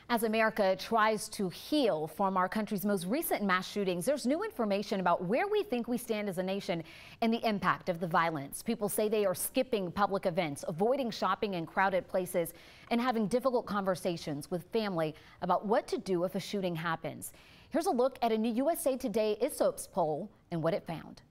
As America tries to heal from our country's most recent mass shootings, there's new information about where we think we stand as a nation and the impact of the violence. People say they are skipping public events, avoiding shopping in crowded places, and having difficult conversations with family about what to do if a shooting happens. Here's a look at a new USA Today Ipsos poll and what it found.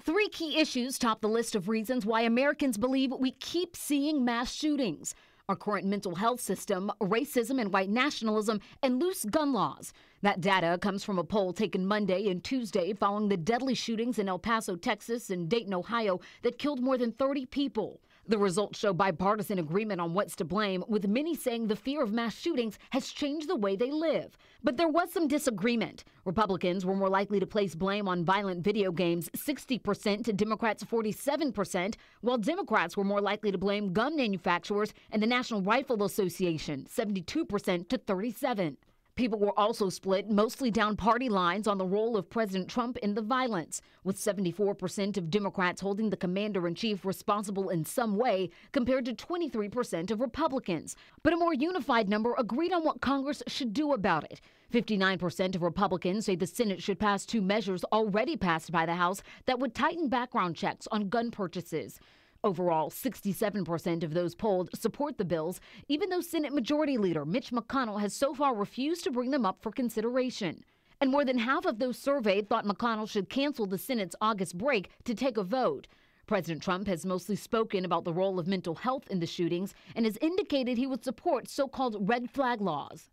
3 key issues top the list of reasons why Americans believe we keep seeing mass shootings: our current mental health system, racism and white nationalism, and loose gun laws. That data comes from a poll taken Monday and Tuesday following the deadly shootings in El Paso, Texas, and Dayton, Ohio that killed more than 30 people. The results show bipartisan agreement on what's to blame, with many saying the fear of mass shootings has changed the way they live. But there was some disagreement. Republicans were more likely to place blame on violent video games, 60% to Democrats 47%, while Democrats were more likely to blame gun manufacturers and the National Rifle Association, 72% to 37%. People were also split mostly down party lines on the role of President Trump in the violence, with 74% of Democrats holding the commander-in-chief responsible in some way compared to 23% of Republicans. But a more unified number agreed on what Congress should do about it. 59% of Republicans say the Senate should pass 2 measures already passed by the House that would tighten background checks on gun purchases. Overall, 67% of those polled support the bills, even though Senate Majority Leader Mitch McConnell has so far refused to bring them up for consideration. And more than half of those surveyed thought McConnell should cancel the Senate's August break to take a vote. President Trump has mostly spoken about the role of mental health in the shootings and has indicated he would support so-called red flag laws.